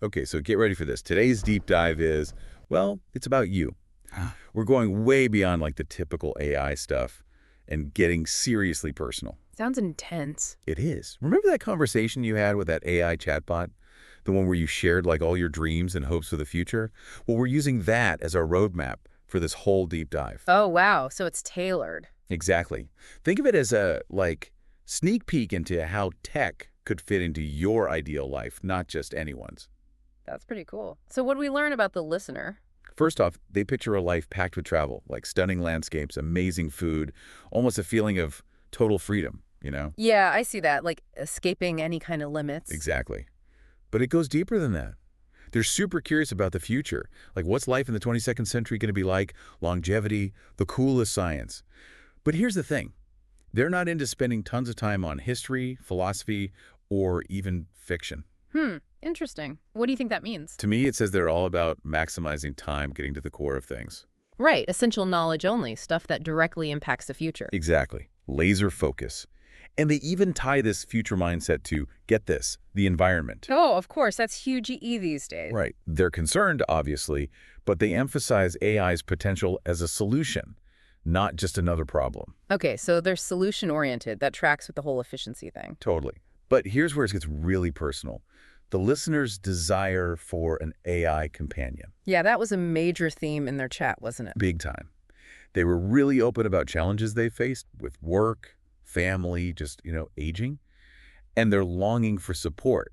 Okay, so get ready for this. Today's deep dive is, well, it's about you. Ah. We're going way beyond like the typical AI stuff and getting seriously personal. Sounds intense. It is. Remember that conversation you had with that AI chatbot? The one where you shared like all your dreams and hopes for the future? Well, we're using that as our roadmap for this whole deep dive. Oh, wow. So it's tailored. Exactly. Think of it as a, like, sneak peek into how tech could fit into your ideal life, not just anyone's. That's pretty cool. So what do we learn about the listener? First off, they picture a life packed with travel, like stunning landscapes, amazing food, almost a feeling of total freedom, you know? Yeah, I see that, like escaping any kind of limits. Exactly. But it goes deeper than that. They're super curious about the future. Like, what's life in the 22nd century going to be like? Longevity, the coolest science. But here's the thing. They're not into spending tons of time on history, philosophy, or even fiction. Interesting. What do you think that means? To me, it says they're all about maximizing time, getting to the core of things. Right, essential knowledge only, stuff that directly impacts the future. Exactly. Laser focus. And they even tie this future mindset to, get this, the environment. Oh, of course, that's huge EE these days. Right. They're concerned, obviously, but they emphasize AI's potential as a solution, not just another problem. Okay, so they're solution-oriented. That tracks with the whole efficiency thing. Totally. But here's where it gets really personal. The listener's desire for an AI companion. Yeah, that was a major theme in their chat, wasn't it? Big time. They were really open about challenges they faced with work, family, just, aging. And they're longing for support.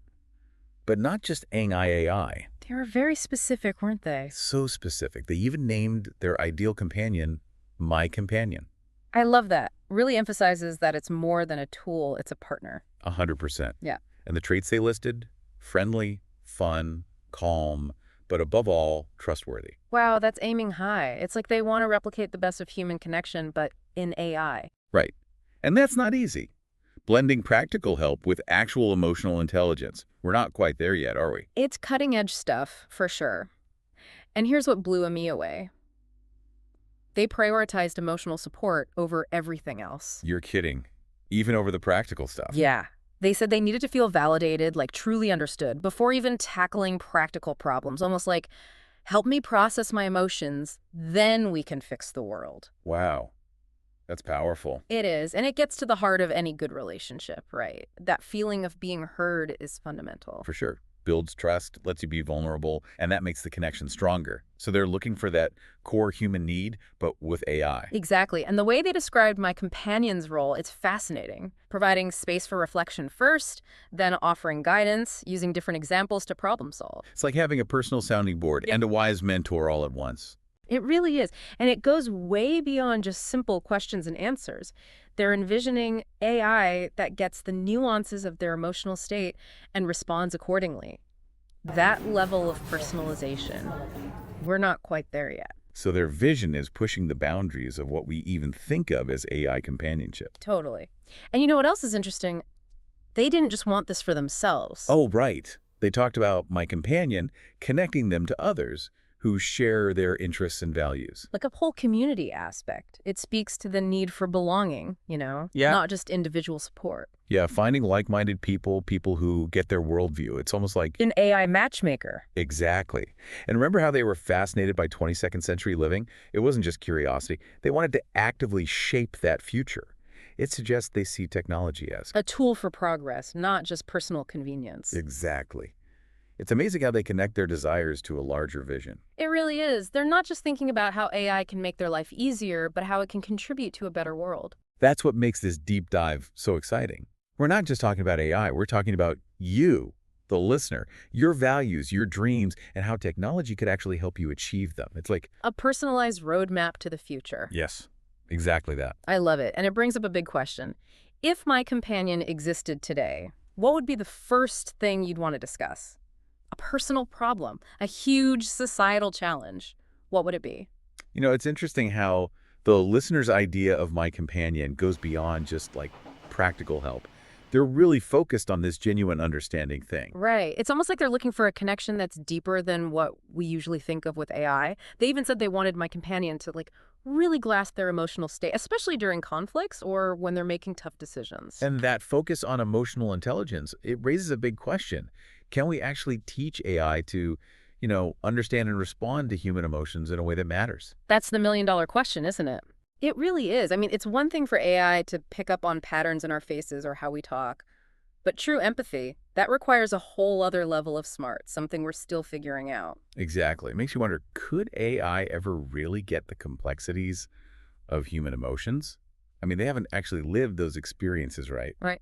But not just AI. They were very specific, weren't they? So specific. They even named their ideal companion, My Companion. I love that. Really emphasizes that it's more than a tool, it's a partner. 100%. Yeah. And the traits they listed? Friendly, fun, calm, but above all, trustworthy. Wow, that's aiming high. It's like they want to replicate the best of human connection, but in AI. Right. And that's not easy. Blending practical help with actual emotional intelligence. We're not quite there yet, are we? It's cutting-edge stuff, for sure. And here's what blew me away. They prioritized emotional support over everything else. You're kidding. Even over the practical stuff. Yeah. They said they needed to feel validated, like truly understood, before even tackling practical problems. Almost like, help me process my emotions, then we can fix the world. Wow. That's powerful. It is, and it gets to the heart of any good relationship, right? That feeling of being heard is fundamental. For sure. Builds trust, lets you be vulnerable, and that makes the connection stronger. So they're looking for that core human need, but with AI. Exactly, and the way they described my companion's role, it's fascinating. Providing space for reflection first, then offering guidance, using different examples to problem solve. It's like having a personal sounding board and a wise mentor all at once. It really is, and it goes way beyond just simple questions and answers. They're envisioning AI that gets the nuances of their emotional state and responds accordingly. That level of personalization, we're not quite there yet. So their vision is pushing the boundaries of what we even think of as AI companionship. Totally. And you know what else is interesting? They didn't just want this for themselves. Oh, right. They talked about My Companion connecting them to others who share their interests and values. Like a whole community aspect. It speaks to the need for belonging, Yeah. not just individual support. Yeah, finding like-minded people who get their worldview. It's almost like... An AI matchmaker. Exactly. And remember how they were fascinated by 22nd century living? It wasn't just curiosity. They wanted to actively shape that future. It suggests they see technology as... a tool for progress, not just personal convenience. Exactly. It's amazing how they connect their desires to a larger vision. It really is. They're not just thinking about how AI can make their life easier, but how it can contribute to a better world. That's what makes this deep dive so exciting. We're not just talking about AI, we're talking about you, the listener, your values, your dreams, and how technology could actually help you achieve them. It's like... a personalized roadmap to the future. Yes, exactly that. I love it. And it brings up a big question. If my companion existed today, what would be the first thing you'd want to discuss? A personal problem, a huge societal challenge. What would it be? It's interesting how the listener's idea of My Companion goes beyond just like practical help. They're really focused on this genuine understanding thing. Right. It's almost like they're looking for a connection that's deeper than what we usually think of with AI. They even said they wanted My Companion to really grasp their emotional state, especially during conflicts or when they're making tough decisions. And that focus on emotional intelligence, it raises a big question. Can we actually teach AI to, understand and respond to human emotions in a way that matters? That's the million-dollar question, isn't it? It really is. I mean, it's one thing for AI to pick up on patterns in our faces or how we talk. But true empathy, that requires a whole other level of smart, something we're still figuring out. Exactly. It makes you wonder, could AI ever really get the complexities of human emotions? I mean, they haven't actually lived those experiences, right? Right.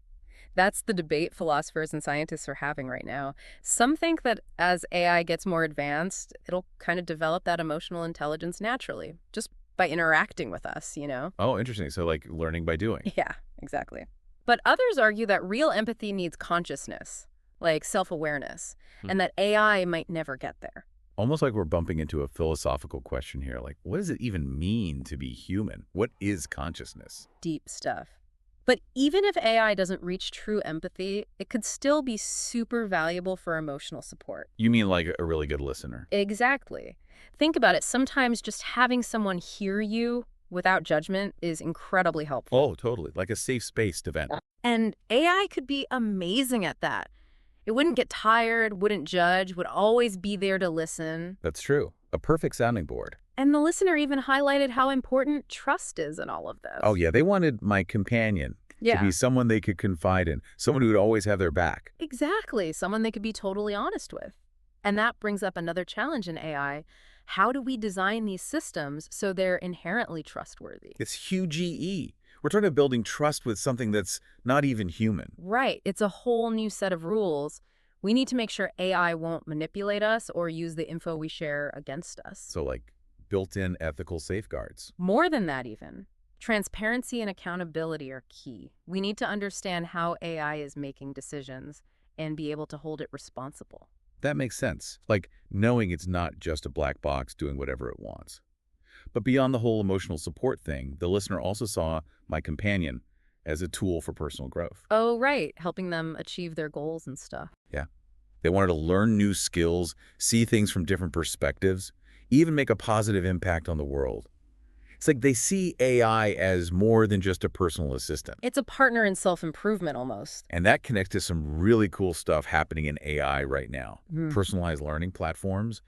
That's the debate philosophers and scientists are having right now. Some think that as AI gets more advanced, it'll kind of develop that emotional intelligence naturally, just by interacting with us, you know? Oh, interesting. So like learning by doing. Yeah, exactly. But others argue that real empathy needs consciousness, like self-awareness, and that AI might never get there. Almost like we're bumping into a philosophical question here. Like, what does it even mean to be human? What is consciousness? Deep stuff. But even if AI doesn't reach true empathy, it could still be super valuable for emotional support. You mean like a really good listener? Exactly. Think about it. Sometimes just having someone hear you without judgment is incredibly helpful. Oh, totally. Like a safe space to vent. And AI could be amazing at that. It wouldn't get tired, wouldn't judge, would always be there to listen. That's true. A perfect sounding board. And the listener even highlighted how important trust is in all of this. Oh, yeah. They wanted my companion to be someone they could confide in, someone who would always have their back. Exactly. Someone they could be totally honest with. And that brings up another challenge in AI. How do we design these systems so they're inherently trustworthy? It's huge EE. We're talking about building trust with something that's not even human. Right. It's a whole new set of rules. We need to make sure AI won't manipulate us or use the info we share against us. So like built-in ethical safeguards. More than that even. Transparency and accountability are key. We need to understand how AI is making decisions and be able to hold it responsible. That makes sense. Like knowing it's not just a black box doing whatever it wants. But beyond the whole emotional support thing, the listener also saw my companion as a tool for personal growth. Oh, right. Helping them achieve their goals and stuff. Yeah. They wanted to learn new skills, see things from different perspectives, even make a positive impact on the world. It's like they see AI as more than just a personal assistant. It's a partner in self-improvement almost. And that connects to some really cool stuff happening in AI right now. Personalized learning platforms,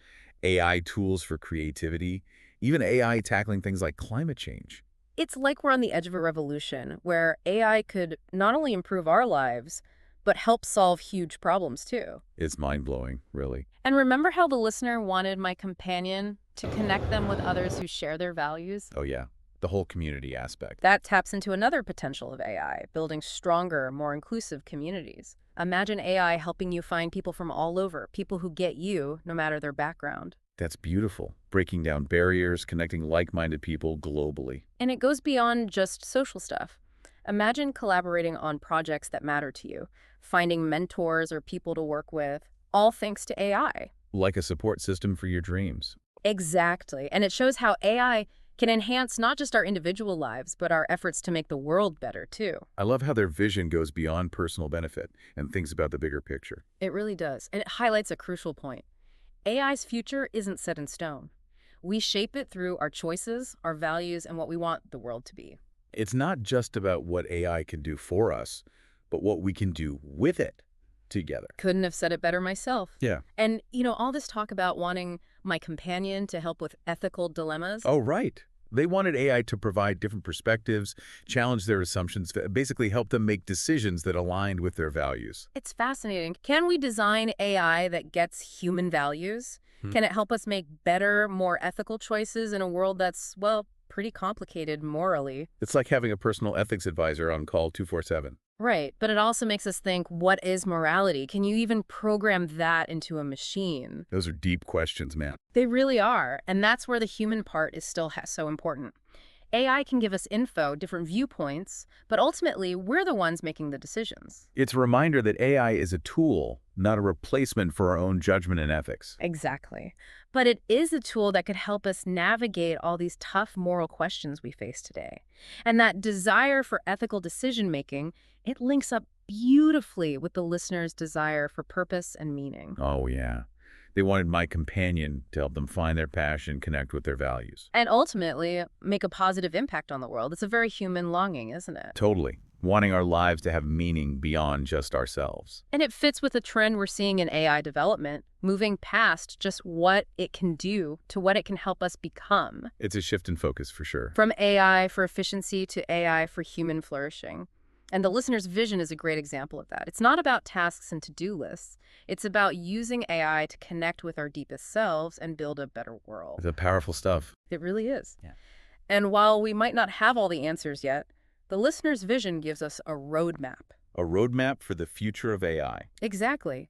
AI tools for creativity, even AI tackling things like climate change. It's like we're on the edge of a revolution where AI could not only improve our lives, but help solve huge problems too. It's mind-blowing, really. And remember how the listener wanted my companion to connect them with others who share their values? Oh yeah, the whole community aspect. That taps into another potential of AI, building stronger, more inclusive communities. Imagine AI helping you find people from all over, people who get you, no matter their background. That's beautiful. Breaking down barriers, connecting like-minded people globally. And it goes beyond just social stuff. Imagine collaborating on projects that matter to you, finding mentors or people to work with, all thanks to AI. Like a support system for your dreams. Exactly. And it shows how AI can enhance not just our individual lives, but our efforts to make the world better, too. I love how their vision goes beyond personal benefit and thinks about the bigger picture. It really does. And it highlights a crucial point. AI's future isn't set in stone. We shape it through our choices, our values, and what we want the world to be. It's not just about what AI can do for us, but what we can do with it together. Couldn't have said it better myself. Yeah. And, all this talk about wanting my companion to help with ethical dilemmas. Oh, right. They wanted AI to provide different perspectives, challenge their assumptions, basically help them make decisions that aligned with their values. It's fascinating. Can we design AI that gets human values? Can it help us make better, more ethical choices in a world that's, well, pretty complicated morally? It's like having a personal ethics advisor on call 24/7. Right, but it also makes us think, what is morality? Can you even program that into a machine? Those are deep questions, man. They really are, and that's where the human part is still so important. AI can give us info, different viewpoints, but ultimately, we're the ones making the decisions. It's a reminder that AI is a tool, not a replacement for our own judgment and ethics. Exactly. But it is a tool that could help us navigate all these tough moral questions we face today. And that desire for ethical decision-making, it links up beautifully with the listener's desire for purpose and meaning. Oh, yeah. They wanted my companion to help them find their passion, connect with their values. And ultimately, make a positive impact on the world. It's a very human longing, isn't it? Totally. Wanting our lives to have meaning beyond just ourselves. And it fits with the trend we're seeing in AI development, moving past just what it can do to what it can help us become. It's a shift in focus for sure. From AI for efficiency to AI for human flourishing. And the listener's vision is a great example of that. It's not about tasks and to-do lists. It's about using AI to connect with our deepest selves and build a better world. It's powerful stuff. It really is. Yeah. And while we might not have all the answers yet, the listener's vision gives us a roadmap. A roadmap for the future of AI. Exactly.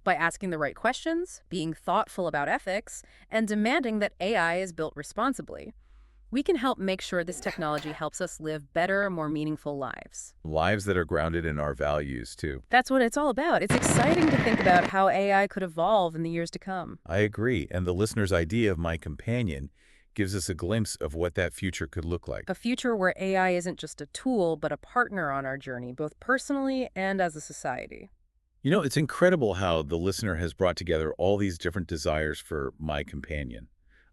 By asking the right questions, being thoughtful about ethics, and demanding that AI is built responsibly, we can help make sure this technology helps us live better, more meaningful lives. Lives that are grounded in our values, too. That's what it's all about. It's exciting to think about how AI could evolve in the years to come. I agree. And the listener's idea of my companion gives us a glimpse of what that future could look like. A future where AI isn't just a tool, but a partner on our journey, both personally and as a society. You know, it's incredible how the listener has brought together all these different desires for my companion.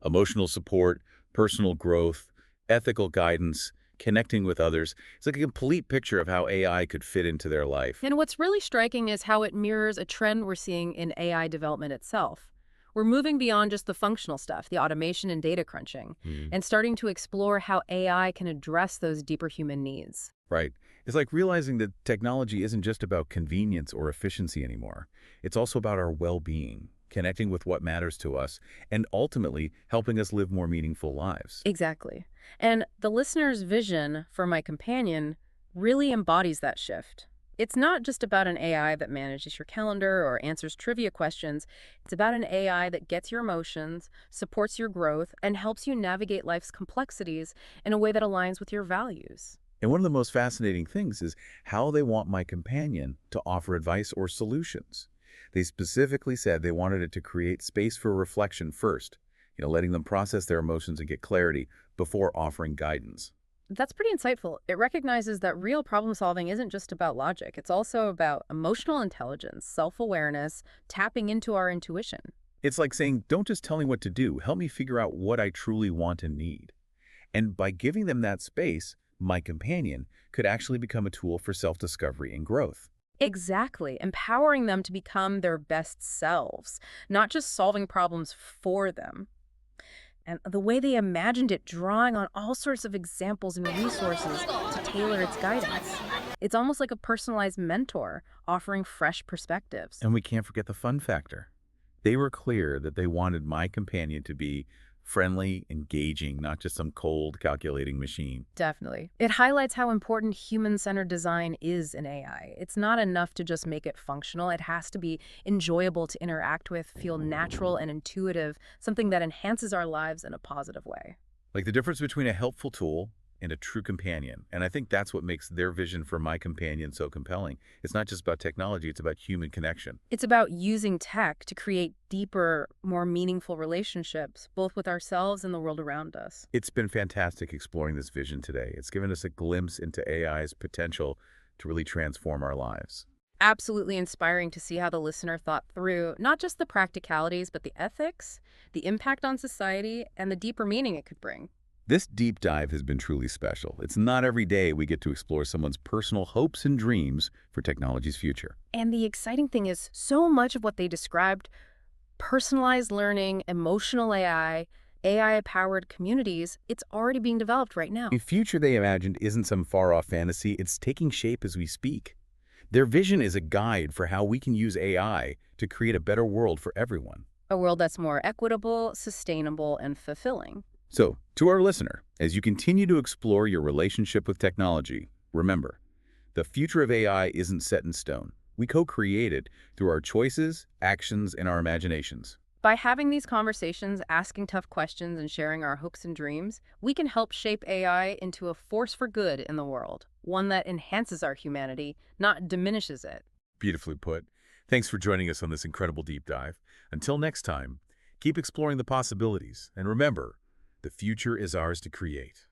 Emotional support, personal growth, ethical guidance, connecting with others. It's like a complete picture of how AI could fit into their life. And what's really striking is how it mirrors a trend we're seeing in AI development itself. We're moving beyond just the functional stuff, the automation and data crunching, and starting to explore how AI can address those deeper human needs. Right. It's like realizing that technology isn't just about convenience or efficiency anymore. It's also about our well-being, connecting with what matters to us, and ultimately helping us live more meaningful lives. Exactly. And the listener's vision for my companion really embodies that shift. It's not just about an AI that manages your calendar or answers trivia questions. It's about an AI that gets your emotions, supports your growth, and helps you navigate life's complexities in a way that aligns with your values. And one of the most fascinating things is how they want my companion to offer advice or solutions. They specifically said they wanted it to create space for reflection first, letting them process their emotions and get clarity before offering guidance. That's pretty insightful. It recognizes that real problem solving isn't just about logic. It's also about emotional intelligence, self-awareness, tapping into our intuition. It's like saying, don't just tell me what to do. Help me figure out what I truly want and need. And by giving them that space, my companion could actually become a tool for self-discovery and growth. Exactly. Empowering them to become their best selves, not just solving problems for them. And the way they imagined it, drawing on all sorts of examples and resources to tailor its guidance. It's almost like a personalized mentor, offering fresh perspectives. And we can't forget the fun factor. They were clear that they wanted my companion to be friendly, engaging, not just some cold, calculating machine. Definitely. It highlights how important human-centered design is in AI. It's not enough to just make it functional. It has to be enjoyable to interact with, feel natural and intuitive, something that enhances our lives in a positive way. Like the difference between a helpful tool and a true companion. And I think that's what makes their vision for my companion so compelling. It's not just about technology, it's about human connection. It's about using tech to create deeper, more meaningful relationships, both with ourselves and the world around us. It's been fantastic exploring this vision today. It's given us a glimpse into AI's potential to really transform our lives. Absolutely inspiring to see how the listener thought through not just the practicalities, but the ethics, the impact on society, and the deeper meaning it could bring. This deep dive has been truly special. It's not every day we get to explore someone's personal hopes and dreams for technology's future. And the exciting thing is, so much of what they described, personalized learning, emotional AI, AI-powered communities, it's already being developed right now. The future they imagined isn't some far-off fantasy. It's taking shape as we speak. Their vision is a guide for how we can use AI to create a better world for everyone. A world that's more equitable, sustainable, and fulfilling. So, to our listener, as you continue to explore your relationship with technology, remember, the future of AI isn't set in stone. We co-create it through our choices, actions, and our imaginations. By having these conversations, asking tough questions, and sharing our hopes and dreams, we can help shape AI into a force for good in the world, one that enhances our humanity, not diminishes it. Beautifully put. Thanks for joining us on this incredible deep dive. Until next time, keep exploring the possibilities, and remember, the future is ours to create.